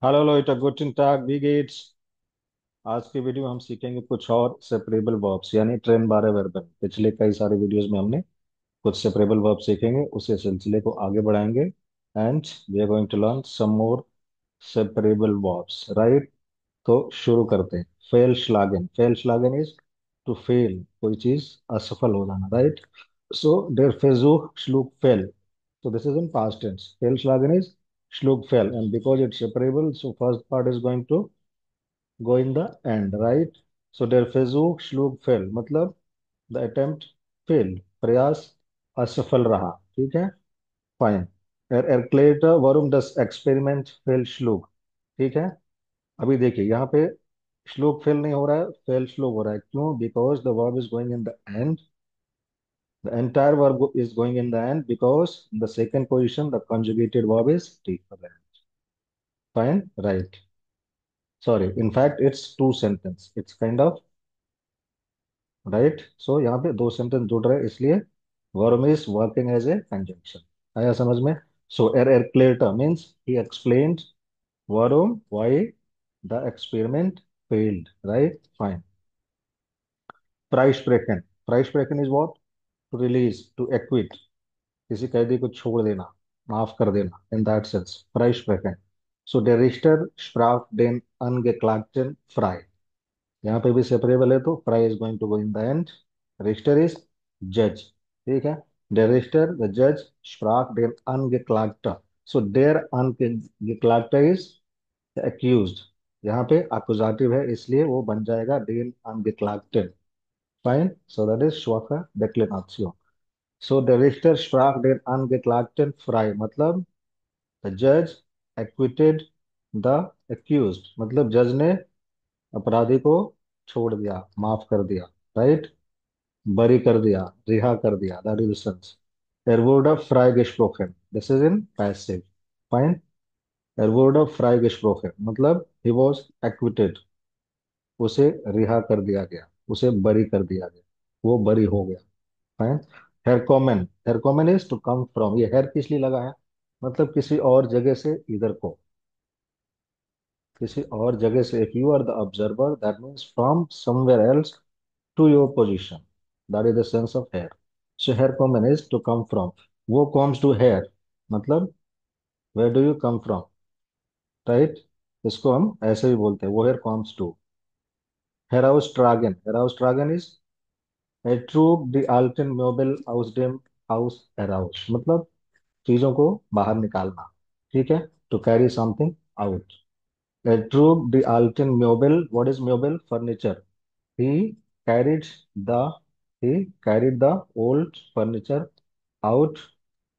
Hello लोइटा गुटिन टाग वी गेट्स। आज के वीडियो में हम सीखेंगे कुछ और सेपरेबल वर्ब्स यानी ट्रेन बारे वर्बन। पिछले कई सारे वीडियोस में हमने कुछ सेपरेबल वर्ब सीखेंगे, उसी सिलसिले को आगे बढ़ाएंगे and we are going to learn some more separable verbs, right. तो शुरू करते हैं। फेल श्लागन इज टू फेल, कोई चीज असफल हो जाना, राइट। सो देर फेजुह श्लूग फेल, so this is in past tense. Fehlschlagen is schlug fell, and because it's separable, so first part is going to go in the end, right? So der Versuch schlug fell, मतलब the attempt failed, प्रयास असफल रहा, ठीक है। Fine. erklärte warum das Experiment fehlschlug, ठीक है। अभी देखिए यहाँ पे श्लोक फेल नहीं हो रहा है, फेल श्लोक हो रहा है। क्यों? Because the verb is going in the and, the entire verb is going in the end because in the second position the conjugated verb is different. Fine, right. Sorry, in fact it's two sentence. It's kind of right. So यहाँ पे दो sentence जुड़ रहे हैं, इसलिए verb is working as a conjunction. आया समझ में? So erklärte means he explained warum, why the experiment failed. Right? Fine. Freisprechen. Freisprechen is what? To release, to acquit. किसी कैदी को छोड़ देना, माफ कर देना, इन दैट सेंस फ्राई स्प्रेकन। So der Richter sprach den Angeklagten frei, यहाँ पे भी सेपरेबल है तो फ्राई is going to go in the end. रिश्टर इज जज, ठीक है। der Richter द जज sprach den Angeklagten, so der Angeklagte is accused, यहाँ पे अकुजाटिव है इसलिए वो बन जाएगा den Angeklagten। Fine, so that is schwache Deklination। So der Richter sprach den Angeklagten frei, मतलब the judge acquitted the accused, मतलब जज ने अपराधी को छोड़ दिया, माफ कर दिया, राइट। बरी कर दिया, रिहा कर दिया, that is the sense. Er wurde freigesprochen, this is in passive. Fine. Er wurde freigesprochen, मतलब he was acquitted, उसे रिहा कर दिया गया, उसे बरी कर दिया गया, वो बरी हो गया। फाइन। हेरकोमेन, हेरकोमेन इज टू कम फ्रॉम, ये हेर किस लिए लगा है? मतलब किसी और जगह से इधर को, किसी और जगह से। If you are the observer that means from somewhere else to your position, that is the sense of here. So हेरकोमेन इज टू कम फ्रॉम, वो कम्स टू हेयर, मतलब where do you come from, right. इसको हम ऐसे भी बोलते हैं, वो हेयर कम्स टू। हेराउस्ट्रागन, हेराउस्ट्रागन is er trug die alten Möbel aus dem Haus heraus, मतलब चीजों को बाहर निकालना, ठीक है। To carry something out. trug die alten Möbel, what is Möbel? Furniture. he carried the he carried the old furniture out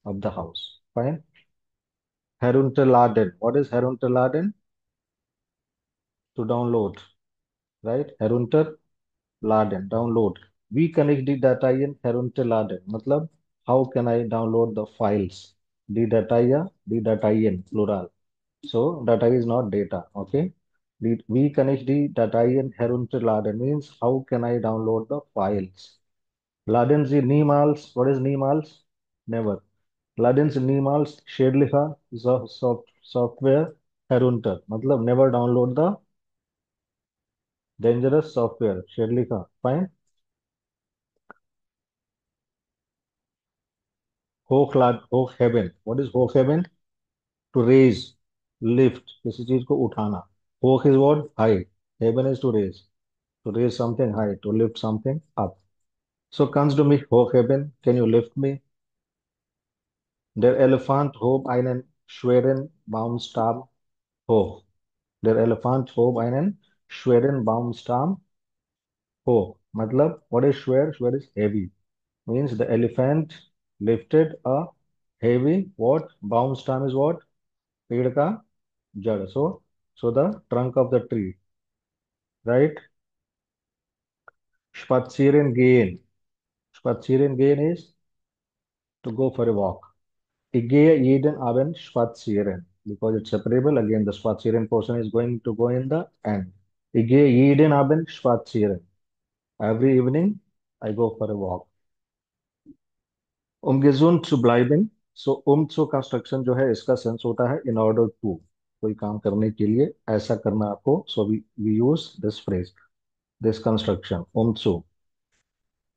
of the house. Fine. Herunterladen, what is herunterladen? To download, right? Herunterladen, download. We connect the Dateien herunterladen, मतलब how can I download the files? Die Datei, die Dateien, plural. So data is not data. Okay. We connect the data in herunterladen means how can I download the files? Laden sie niemals. What is niemals? Never. Laden sie niemals schädliche software herunter. मतलब never download the dangerous software. schädliche. Fine. Hochheben. What is hochheben? To raise, lift. किसी चीज को उठाना. Hoch is what? High. Heben is to raise. To raise something high, to lift something up. So kannst du mich hochheben? Can you lift me? Der Elefant hob einen schweren Baumstamm hoch. Der Elefant hob einen schweren Baumstamm hoch. मतलब what is schwer? Schwer is heavy. Means the elephant lifted a heavy what? Baumstamm is what? पेड़ का जड़. So the trunk of the tree, right? Spazieren gehen. Spazieren gehen is to go for a walk. Ich gehe jeden Abend spazieren. Because it's separable, again the spazieren portion is going to go in the end. Ich gehe jeden Abend spazieren. Every evening I go for a walk. Gesund zu bleiben. So zur construction जो है इसका sense होता है in order to. कोई काम करने के लिए ऐसा करना आपको, so we use this phrase, this construction,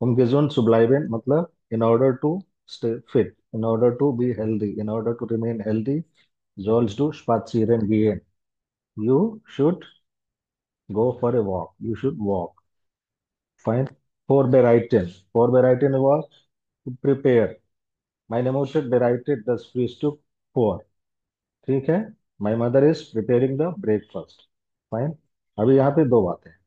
um gesund zu bleiben मतलब in order to stay fit, in order to be healthy, in order to remain healthy sollst du spazieren gehen, you should go for a walk, you should walk. Fine. Vorbereiten, vorbereiten was to prepare. Meine Mutter bereitet das Frühstück vor. ठीक है, माई mother is preparing the breakfast. Fine. अभी यहाँ पे दो बातें हैं,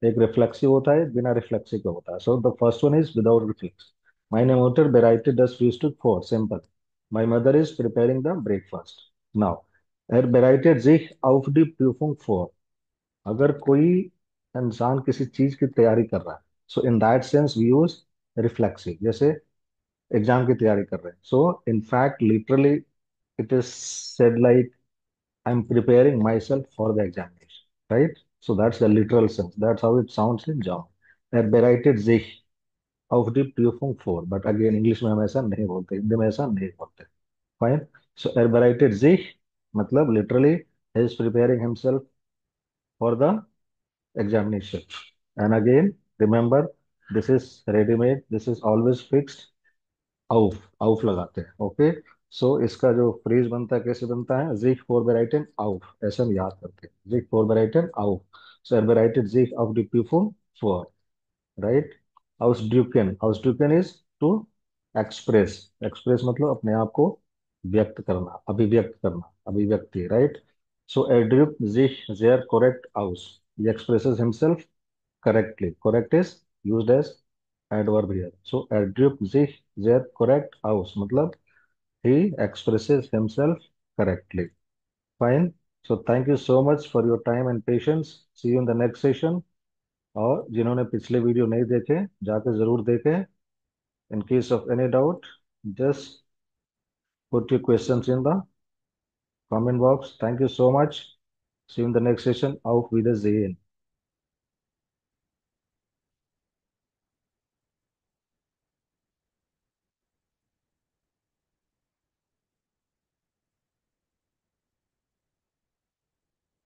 एक reflexive होता है, एक बिना रिफ्लेक्सिव का होता है। So the first one is without reflex. माइने मोटर बेराइटेड द फ्रühstück फॉर, simple. My mother is preparing the breakfast. Now er bereitet sich auf die Prüfung vor, अगर कोई इंसान किसी चीज की तैयारी कर रहा है, so in that sense we use reflexive, जैसे एग्जाम की तैयारी कर रहे हैं। So in fact literally it is said like I'm preparing myself for the examination, right? So that's the literal sense. That's how it sounds in German. Er bereitet sich auf die Prüfung vor. But again, English में हम ऐसा नहीं बोलते, हिंदी में ऐसा नहीं बोलते. Fine. So er bereitet sich मतलब literally he is preparing himself for the examination. And again, remember, this is ready-made. This is always fixed. आउफ लगाते हैं, ओके। सो इसका जो फ्रेज बनता है कैसे बनता है, जिक vorbereiten auf, ऐसे हम याद करते हैं, जिक vorbereiten auf, so er bereitet sich auf die Prüfung vor, right? ausdrücken is to express, express मतलब अपने आप को व्यक्त करना, अभिव्यक्त करना, अभिव्यक्ति, right? So er drückt sich sehr korrekt aus, he expresses himself correctly. Correct is used as adverb here. So er drückt sich sehr korrekt aus. मतलब he expresses himself correctly. Fine. So thank you so much for your time and patience. See you in the next session. और जिन्होंने पिछले video नहीं देखे जाके जरूर देखें. In case of any doubt, just put your questions in the comment box. Thank you so much. See you in the next session. Auf Wiedersehen.